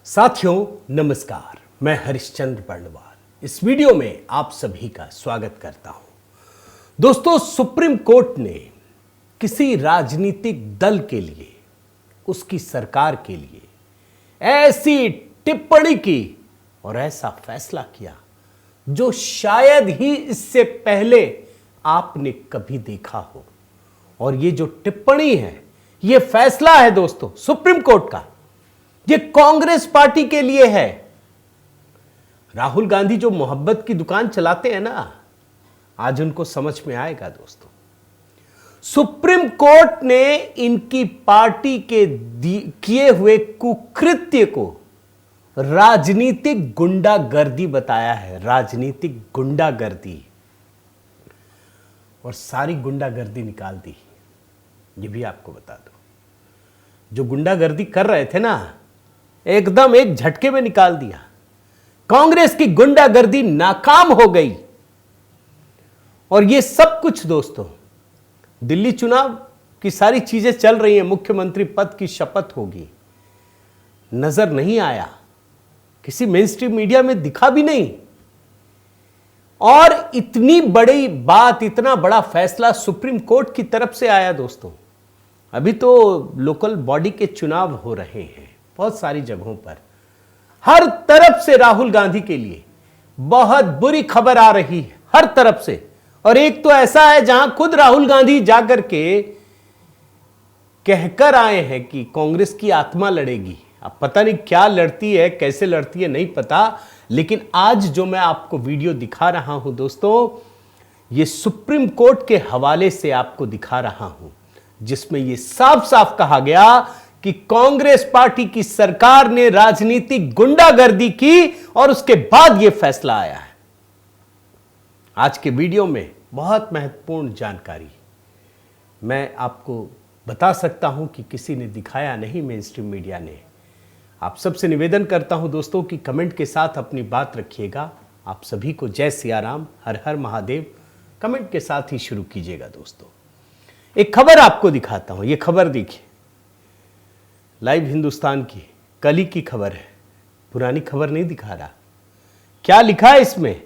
साथियों नमस्कार, मैं हरिश्चंद्र बर्णवाल इस वीडियो में आप सभी का स्वागत करता हूं। दोस्तों, सुप्रीम कोर्ट ने किसी राजनीतिक दल के लिए, उसकी सरकार के लिए ऐसी टिप्पणी की और ऐसा फैसला किया जो शायद ही इससे पहले आपने कभी देखा हो। और ये जो टिप्पणी है, ये फैसला है दोस्तों सुप्रीम कोर्ट का, ये कांग्रेस पार्टी के लिए है। राहुल गांधी जो मोहब्बत की दुकान चलाते हैं ना, आज उनको समझ में आएगा दोस्तों। सुप्रीम कोर्ट ने इनकी पार्टी के किए हुए कुकृत्य को राजनीतिक गुंडागर्दी बताया है, राजनीतिक गुंडागर्दी, और सारी गुंडागर्दी निकाल दी। ये भी आपको बता दो, जो गुंडागर्दी कर रहे थे ना, एकदम एक झटके में निकाल दिया। कांग्रेस की गुंडागर्दी नाकाम हो गई। और ये सब कुछ दोस्तों, दिल्ली चुनाव की सारी चीजें चल रही हैं, मुख्यमंत्री पद की शपथ होगी, नजर नहीं आया, किसी मेन स्ट्रीम मीडिया में दिखा भी नहीं। और इतनी बड़ी बात, इतना बड़ा फैसला सुप्रीम कोर्ट की तरफ से आया दोस्तों। अभी तो लोकल बॉडी के चुनाव हो रहे हैं बहुत सारी जगहों पर, हर तरफ से राहुल गांधी के लिए बहुत बुरी खबर आ रही है, हर तरफ से। और एक तो ऐसा है जहां खुद राहुल गांधी जाकर के कहकर आए हैं कि कांग्रेस की आत्मा लड़ेगी। अब पता नहीं क्या लड़ती है, कैसे लड़ती है, नहीं पता, लेकिन आज जो मैं आपको वीडियो दिखा रहा हूं दोस्तों, ये सुप्रीम कोर्ट के हवाले से आपको दिखा रहा हूं, जिसमें यह साफ साफ कहा गया कि कांग्रेस पार्टी की सरकार ने राजनीतिक गुंडागर्दी की और उसके बाद यह फैसला आया है। आज के वीडियो में बहुत महत्वपूर्ण जानकारी मैं आपको बता सकता हूं कि किसी ने दिखाया नहीं, मेन स्ट्रीम मीडिया ने। आप सबसे निवेदन करता हूं दोस्तों कि कमेंट के साथ अपनी बात रखिएगा। आप सभी को जय सिया राम, हर हर महादेव कमेंट के साथ ही शुरू कीजिएगा दोस्तों। एक खबर आपको दिखाता हूं, यह खबर देखिए, लाइव हिंदुस्तान की कल ही की खबर है, पुरानी खबर नहीं दिखा रहा। क्या लिखा है इसमें,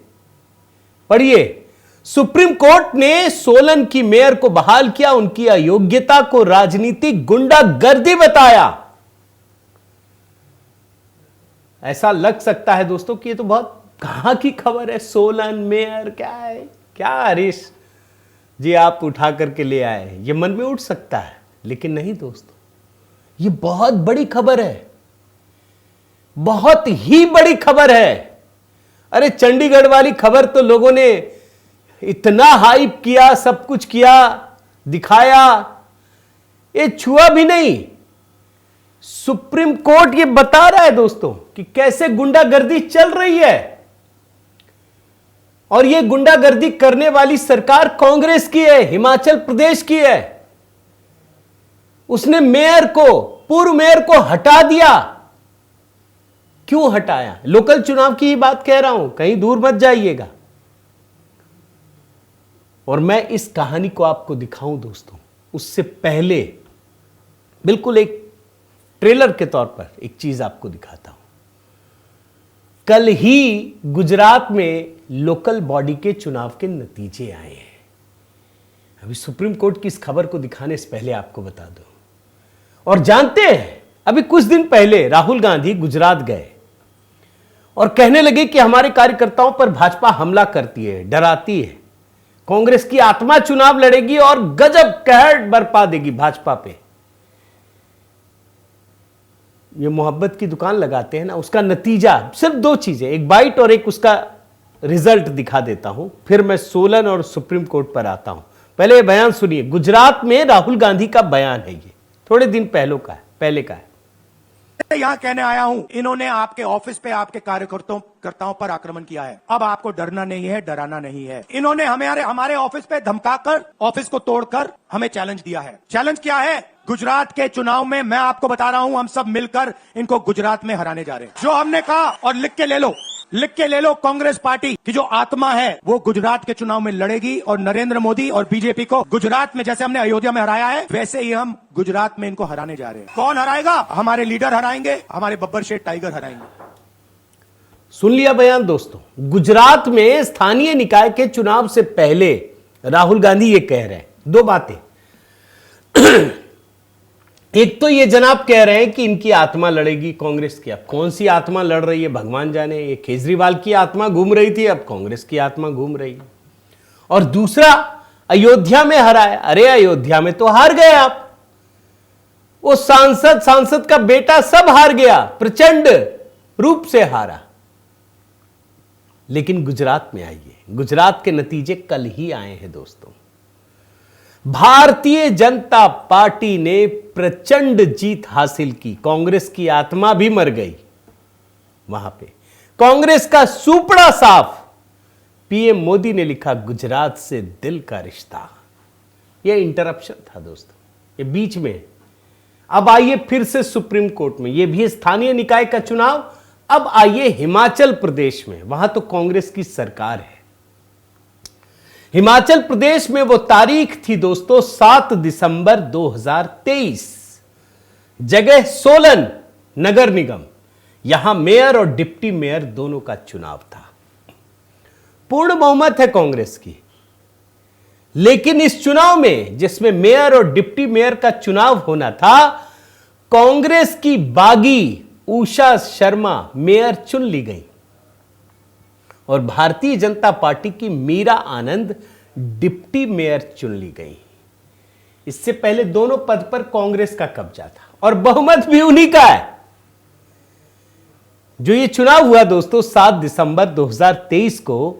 पढ़िए। सुप्रीम कोर्ट ने सोलन की मेयर को बहाल किया, उनकी अयोग्यता को राजनीतिक गुंडागर्दी बताया। ऐसा लग सकता है दोस्तों कि ये तो बहुत कहां की खबर है, सोलन मेयर क्या है, क्या हरीश जी आप उठा करके ले आए, ये मन में उठ सकता है, लेकिन नहीं दोस्तों, ये बहुत बड़ी खबर है, बहुत ही बड़ी खबर है। अरे चंडीगढ़ वाली खबर तो लोगों ने इतना हाइप किया, सब कुछ किया, दिखाया, ये छुआ भी नहीं। सुप्रीम कोर्ट ये बता रहा है दोस्तों कि कैसे गुंडागर्दी चल रही है। और ये गुंडागर्दी करने वाली सरकार कांग्रेस की है, हिमाचल प्रदेश की है। उसने मेयर को, पूर्व मेयर को हटा दिया। क्यों हटाया? लोकल चुनाव की ही बात कह रहा हूं, कहीं दूर मत जाइएगा। और मैं इस कहानी को आपको दिखाऊं दोस्तों, उससे पहले बिल्कुल एक ट्रेलर के तौर पर एक चीज आपको दिखाता हूं। कल ही गुजरात में लोकल बॉडी के चुनाव के नतीजे आए हैं। अभी सुप्रीम कोर्ट की इस खबर को दिखाने से पहले आपको बता दो, और जानते हैं, अभी कुछ दिन पहले राहुल गांधी गुजरात गए और कहने लगे कि हमारे कार्यकर्ताओं पर भाजपा हमला करती है, डराती है, कांग्रेस की आत्मा चुनाव लड़ेगी और गजब कहर बरपा देगी भाजपा पे। ये मोहब्बत की दुकान लगाते हैं ना, उसका नतीजा सिर्फ दो चीजें, एक बाइट और एक उसका रिजल्ट दिखा देता हूं, फिर मैं सोलन और सुप्रीम कोर्ट पर आता हूं। पहले ये बयान सुनिए, गुजरात में राहुल गांधी का बयान है, ये थोड़े दिन पहले का है। यहाँ कहने आया हूँ, इन्होंने आपके ऑफिस पे आपके कार्यकर्ताओं पर आक्रमण किया है। अब आपको डरना नहीं है, डराना नहीं है। इन्होंने हमारे ऑफिस पे धमकाकर, ऑफिस को तोड़कर हमें चैलेंज दिया है। चैलेंज क्या है? गुजरात के चुनाव में मैं आपको बता रहा हूँ, हम सब मिलकर इनको गुजरात में हराने जा रहे हैं। जो हमने कहा, और लिख के ले लो, लिख के ले लो, कांग्रेस पार्टी की जो आत्मा है वो गुजरात के चुनाव में लड़ेगी और नरेंद्र मोदी और बीजेपी को गुजरात में जैसे हमने अयोध्या में हराया है वैसे ही हम गुजरात में इनको हराने जा रहे हैं। कौन हराएगा? हमारे लीडर हराएंगे, हमारे बब्बर शेठ टाइगर हराएंगे। सुन लिया बयान दोस्तों। गुजरात में स्थानीय निकाय के चुनाव से पहले राहुल गांधी ये कह रहे हैं दो बातें। एक तो ये जनाब कह रहे हैं कि इनकी आत्मा लड़ेगी कांग्रेस की। अब कौन सी आत्मा लड़ रही है भगवान जाने। ये केजरीवाल की आत्मा घूम रही थी, अब कांग्रेस की आत्मा घूम रही है। और दूसरा, अयोध्या में हराया। अरे अयोध्या में तो हार गए आप। वो सांसद का बेटा सब हार गया, प्रचंड रूप से हारा। लेकिन गुजरात में आइए, गुजरात के नतीजे कल ही आए हैं दोस्तों। भारतीय जनता पार्टी ने प्रचंड जीत हासिल की। कांग्रेस की आत्मा भी मर गई वहां पे। कांग्रेस का सुपड़ा साफ। पीएम मोदी ने लिखा, गुजरात से दिल का रिश्ता। यह इंटरप्शन था दोस्तों, ये बीच में। अब आइए फिर से सुप्रीम कोर्ट में, यह भी स्थानीय निकाय का चुनाव। अब आइए हिमाचल प्रदेश में, वहां तो कांग्रेस की सरकार है। हिमाचल प्रदेश में वो तारीख थी दोस्तों 7 दिसंबर 2023। जगह सोलन नगर निगम। यहां मेयर और डिप्टी मेयर दोनों का चुनाव था। पूर्ण बहुमत है कांग्रेस की। लेकिन इस चुनाव में, जिसमें मेयर और डिप्टी मेयर का चुनाव होना था, कांग्रेस की बागी उषा शर्मा मेयर चुन ली गई और भारतीय जनता पार्टी की मीरा आनंद डिप्टी मेयर चुन ली गई। इससे पहले दोनों पद पर कांग्रेस का कब्जा था और बहुमत भी उन्हीं का है। जो ये चुनाव हुआ दोस्तों 7 दिसंबर 2023 को,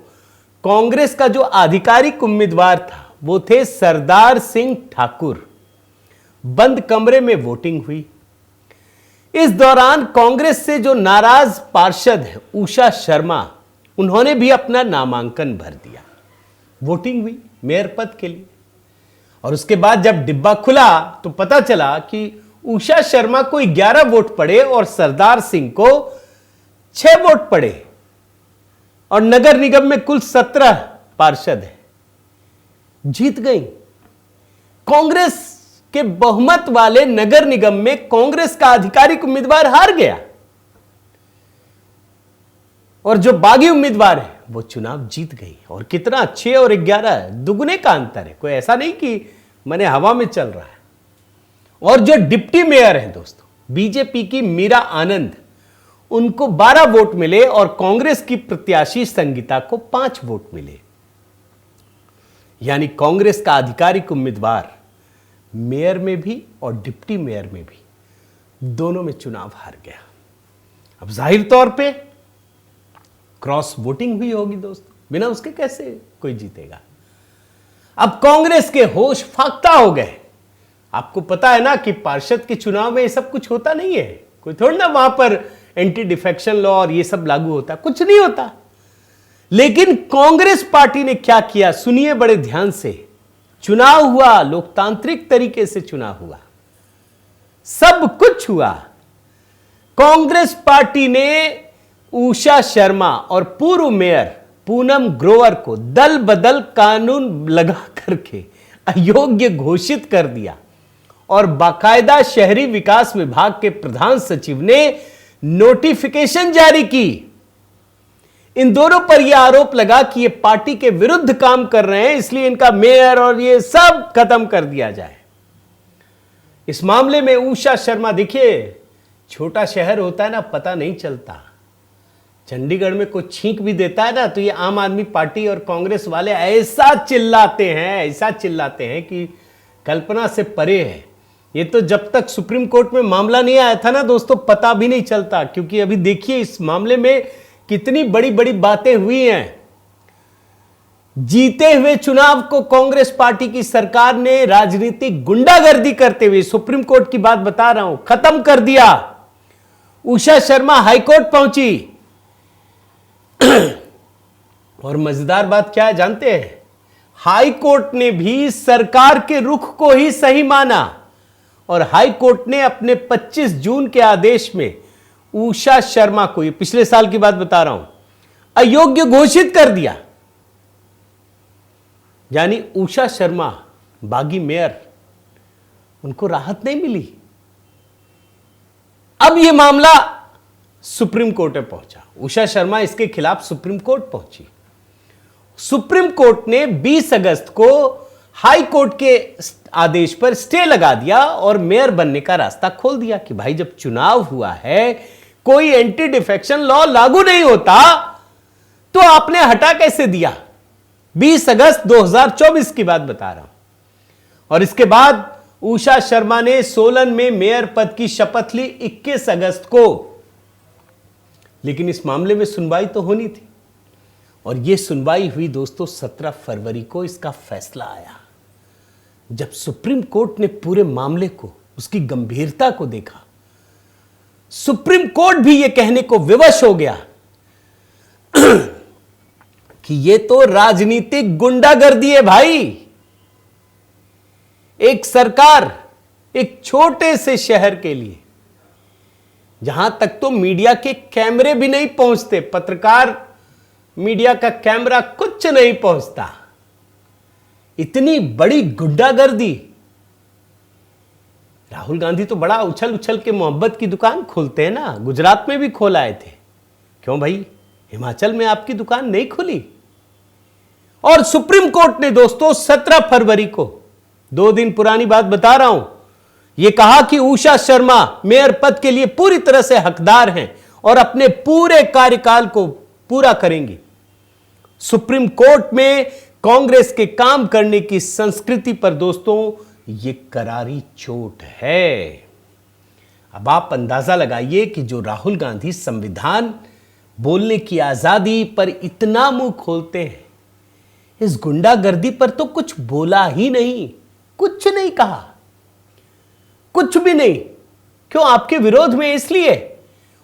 कांग्रेस का जो आधिकारिक उम्मीदवार था वो थे सरदार सिंह ठाकुर। बंद कमरे में वोटिंग हुई। इस दौरान कांग्रेस से जो नाराज पार्षद है उषा शर्मा, उन्होंने भी अपना नामांकन भर दिया। वोटिंग हुई मेयर पद के लिए। और उसके बाद जब डिब्बा खुला तो पता चला कि उषा शर्मा को 11 वोट पड़े और सरदार सिंह को 6 वोट पड़े। और नगर निगम में कुल 17 पार्षद हैं। जीत गई कांग्रेस के बहुमत वाले नगर निगम में। कांग्रेस का आधिकारिक उम्मीदवार हार गया और जो बागी उम्मीदवार है वो चुनाव जीत गई। और कितना 6 और 11 दुगने का अंतर है। कोई ऐसा नहीं कि मैंने हवा में चल रहा है। और जो डिप्टी मेयर है दोस्तों बीजेपी की मीरा आनंद, उनको 12 वोट मिले और कांग्रेस की प्रत्याशी संगीता को 5 वोट मिले। यानी कांग्रेस का आधिकारिक उम्मीदवार मेयर में भी और डिप्टी मेयर में भी, दोनों में चुनाव हार गया। अब जाहिर तौर पे क्रॉस वोटिंग हुई होगी दोस्तों, बिना उसके कैसे कोई जीतेगा। अब कांग्रेस के होश फाख्ता हो गए। आपको पता है ना कि पार्षद के चुनाव में ये सब कुछ होता नहीं है। कोई थोड़ा ना वहां पर एंटी डिफेक्शन लॉ और ये सब लागू होता, कुछ नहीं होता। लेकिन कांग्रेस पार्टी ने क्या किया, सुनिए बड़े ध्यान से। चुनाव हुआ, लोकतांत्रिक तरीके से चुनाव हुआ, सब कुछ हुआ। कांग्रेस पार्टी ने उषा शर्मा और पूर्व मेयर पूनम ग्रोवर को दल बदल कानून लगा करके अयोग्य घोषित कर दिया और बाकायदा शहरी विकास विभाग के प्रधान सचिव ने नोटिफिकेशन जारी की। इन दोनों पर यह आरोप लगा कि ये पार्टी के विरुद्ध काम कर रहे हैं, इसलिए इनका मेयर और ये सब खत्म कर दिया जाए। इस मामले में उषा शर्मा, देखिए छोटा शहर होता है ना, पता नहीं चलता। चंडीगढ़ में कोई छींक भी देता है ना तो ये आम आदमी पार्टी और कांग्रेस वाले ऐसा चिल्लाते हैं कि कल्पना से परे है। ये तो जब तक सुप्रीम कोर्ट में मामला नहीं आया था ना दोस्तों, पता भी नहीं चलता। क्योंकि अभी देखिए इस मामले में कितनी बड़ी बड़ी बातें हुई हैं। जीते हुए चुनाव को कांग्रेस पार्टी की सरकार ने राजनीतिक गुंडागर्दी करते हुए, सुप्रीम कोर्ट की बात बता रहा हूं, खत्म कर दिया। उषा शर्मा हाईकोर्ट पहुंची और मजेदार बात क्या है जानते हैं, हाई कोर्ट ने भी सरकार के रुख को ही सही माना और हाई कोर्ट ने अपने 25 जून के आदेश में उषा शर्मा को, ये पिछले साल की बात बता रहा हूं, अयोग्य घोषित कर दिया। यानी उषा शर्मा, बागी मेयर, उनको राहत नहीं मिली। अब यह मामला सुप्रीम कोर्ट में पहुंचा। उषा शर्मा इसके खिलाफ सुप्रीम कोर्ट पहुंची। सुप्रीम कोर्ट ने 20 अगस्त को हाई कोर्ट के आदेश पर स्टे लगा दिया और मेयर बनने का रास्ता खोल दिया कि भाई जब चुनाव हुआ है, कोई एंटी डिफेक्शन लॉ लागू नहीं होता, तो आपने हटा कैसे दिया? 20 अगस्त 2024 की बात बता रहा हूं। और इसके बाद उषा शर्मा ने सोलन में मेयर पद की शपथ ली 21 अगस्त को। लेकिन इस मामले में सुनवाई तो होनी थी, और यह सुनवाई हुई दोस्तों 17 फरवरी को। इसका फैसला आया जब सुप्रीम कोर्ट ने पूरे मामले को, उसकी गंभीरता को देखा। सुप्रीम कोर्ट भी यह कहने को विवश हो गया कि यह तो राजनीतिक गुंडागर्दी है भाई। एक सरकार एक छोटे से शहर के लिए, जहां तक तो मीडिया के कैमरे भी नहीं पहुंचते, पत्रकार मीडिया का कैमरा कुछ नहीं पहुंचता, इतनी बड़ी गुंडागर्दी। राहुल गांधी तो बड़ा उछल उछल के मोहब्बत की दुकान खोलते हैं ना, गुजरात में भी खोल आए थे। क्यों भाई, हिमाचल में आपकी दुकान नहीं खुली? और सुप्रीम कोर्ट ने दोस्तों 17 फरवरी को, 2 दिन पुरानी बात बता रहा हूं, यह कहा कि उषा शर्मा मेयर पद के लिए पूरी तरह से हकदार हैं और अपने पूरे कार्यकाल को पूरा करेंगी। सुप्रीम कोर्ट में कांग्रेस के काम करने की संस्कृति पर दोस्तों यह करारी चोट है। अब आप अंदाजा लगाइए कि जो राहुल गांधी संविधान, बोलने की आजादी पर इतना मुंह खोलते हैं, इस गुंडागर्दी पर तो कुछ बोला ही नहीं, कुछ नहीं कहा, कुछ भी नहीं। क्यों? आपके विरोध में इसलिए।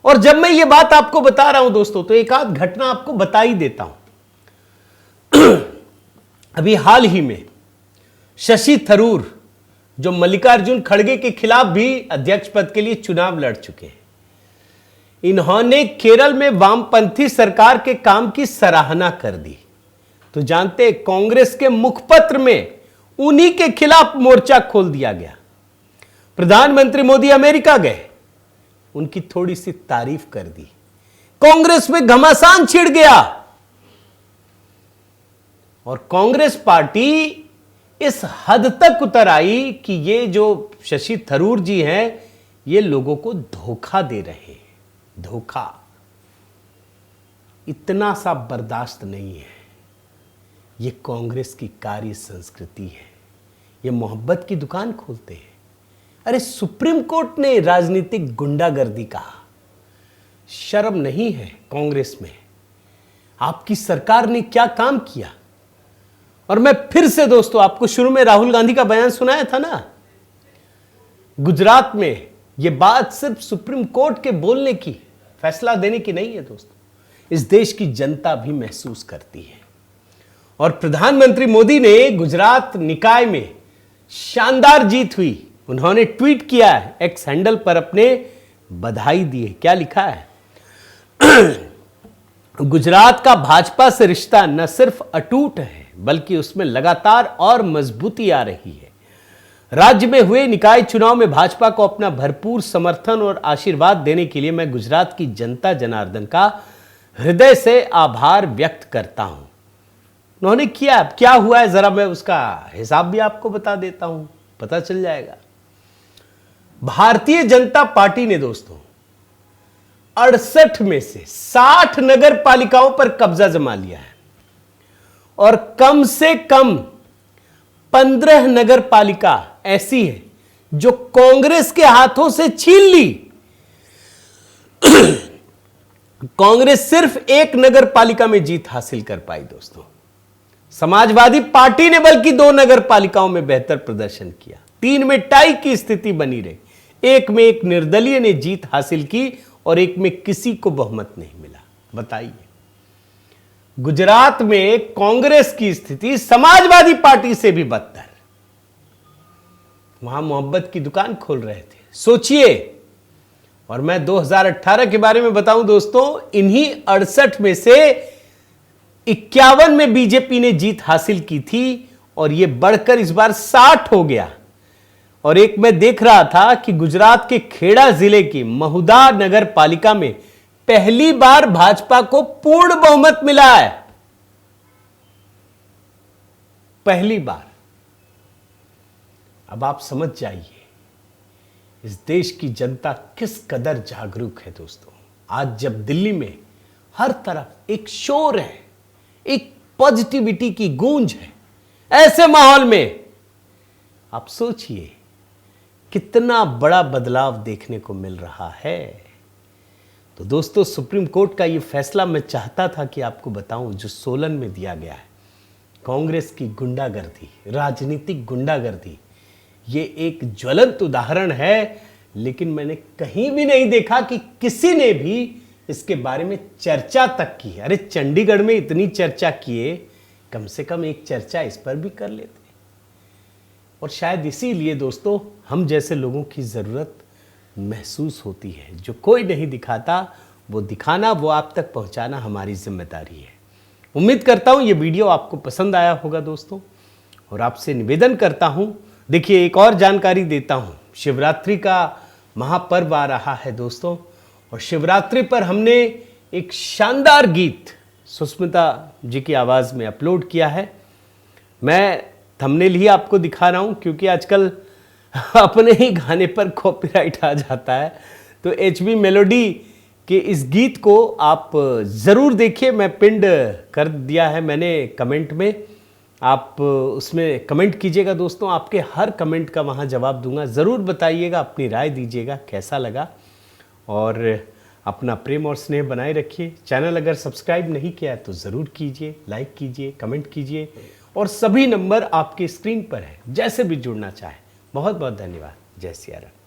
और जब मैं ये बात आपको बता रहा हूं दोस्तों, तो एक आध घटना आपको बता ही देता हूं। अभी हाल ही में शशि थरूर, जो मल्लिकार्जुन खड़गे के खिलाफ भी अध्यक्ष पद के लिए चुनाव लड़ चुके हैं, इन्होंने केरल में वामपंथी सरकार के काम की सराहना कर दी। तो जानते, कांग्रेस के मुखपत्र में उन्हीं के खिलाफ मोर्चा खोल दिया गया। प्रधानमंत्री मोदी अमेरिका गए, उनकी थोड़ी सी तारीफ कर दी, कांग्रेस में घमासान छिड़ गया। और कांग्रेस पार्टी इस हद तक उतर आई कि ये जो शशि थरूर जी हैं, ये लोगों को धोखा दे रहे हैं। धोखा इतना सा बर्दाश्त नहीं है। ये कांग्रेस की कार्य संस्कृति है। ये मोहब्बत की दुकान खोलते हैं। अरे सुप्रीम कोर्ट ने राजनीतिक गुंडागर्दी कहा। शर्म नहीं है कांग्रेस में? आपकी सरकार ने क्या काम किया? और मैं फिर से दोस्तों आपको शुरू में राहुल गांधी का बयान सुनाया था ना, गुजरात में यह बात सिर्फ सुप्रीम कोर्ट के बोलने की, फैसला देने की नहीं है दोस्तों, इस देश की जनता भी महसूस करती है। और प्रधानमंत्री मोदी ने गुजरात निकाय में शानदार जीत हुई। उन्होंने ट्वीट किया है, एक्स हैंडल पर अपने बधाई दी है। क्या लिखा है? गुजरात का भाजपा से रिश्ता न सिर्फ अटूट है, बल्कि उसमें लगातार और मजबूती आ रही है। राज्य में हुए निकाय चुनाव में भाजपा को अपना भरपूर समर्थन और आशीर्वाद देने के लिए मैं गुजरात की जनता जनार्दन का हृदय से आभार व्यक्त करता हूं। उन्होंने किया, क्या हुआ है जरा मैं उसका हिसाब भी आपको बता देता हूं, पता चल जाएगा। भारतीय जनता पार्टी ने दोस्तों 68 में से 60 नगर पालिकाओं पर कब्जा जमा लिया है और कम से कम 15 नगर पालिका ऐसी है जो कांग्रेस के हाथों से छीन ली। कांग्रेस सिर्फ एक नगर पालिका में जीत हासिल कर पाई दोस्तों। समाजवादी पार्टी ने बल्कि 2 नगर पालिकाओं में बेहतर प्रदर्शन किया। 3 में टाई की स्थिति बनी रही। एक में एक निर्दलीय ने जीत हासिल की और एक में किसी को बहुमत नहीं मिला। बताइए, गुजरात में कांग्रेस की स्थिति समाजवादी पार्टी से भी बदतर। वहां मोहब्बत की दुकान खोल रहे थे, सोचिए। और मैं 2018 के बारे में बताऊं दोस्तों, इन्हीं 68 में से 51 में बीजेपी ने जीत हासिल की थी और यह बढ़कर इस बार 60 हो गया। और एक मैं देख रहा था कि गुजरात के खेड़ा जिले की महुदा नगर पालिका में पहली बार भाजपा को पूर्ण बहुमत मिला है। पहली बार। अब आप समझ जाइए इस देश की जनता किस कदर जागरूक है दोस्तों। आज जब दिल्ली में हर तरफ एक शोर है, एक पॉजिटिविटी की गूंज है, ऐसे माहौल में आप सोचिए कितना बड़ा बदलाव देखने को मिल रहा है। तो दोस्तों, सुप्रीम कोर्ट का यह फैसला मैं चाहता था कि आपको बताऊं, जो सोलन में दिया गया है, कांग्रेस की गुंडागर्दी, राजनीतिक गुंडागर्दी, ये एक ज्वलंत उदाहरण है। लेकिन मैंने कहीं भी नहीं देखा कि किसी ने भी इसके बारे में चर्चा तक की। अरे चंडीगढ़ में इतनी चर्चा किए, कम से कम एक चर्चा इस पर भी कर लेते। और शायद इसीलिए दोस्तों हम जैसे लोगों की जरूरत महसूस होती है। जो कोई नहीं दिखाता वो दिखाना, वो आप तक पहुंचाना हमारी जिम्मेदारी है। उम्मीद करता हूं ये वीडियो आपको पसंद आया होगा दोस्तों, और आपसे निवेदन करता हूं, देखिए एक और जानकारी देता हूं। शिवरात्रि का महापर्व आ रहा है दोस्तों, और शिवरात्रि पर हमने एक शानदार गीत सुष्मिता जी की आवाज में अपलोड किया है। मैं थंबनेल ही आपको दिखा रहा हूं क्योंकि आजकल अपने ही गाने पर कॉपीराइट आ जाता है। तो एचबी मेलोडी के इस गीत को आप जरूर देखिए। मैं पिंड कर दिया है मैंने कमेंट में, आप उसमें कमेंट कीजिएगा दोस्तों। आपके हर कमेंट का वहाँ जवाब दूंगा। ज़रूर बताइएगा, अपनी राय दीजिएगा कैसा लगा, और अपना प्रेम और स्नेह बनाए रखिए। चैनल अगर सब्सक्राइब नहीं किया है तो ज़रूर कीजिए, लाइक कीजिए, कमेंट कीजिए, और सभी नंबर आपके स्क्रीन पर है, जैसे भी जुड़ना चाहे। बहुत बहुत धन्यवाद। जय सिया राम।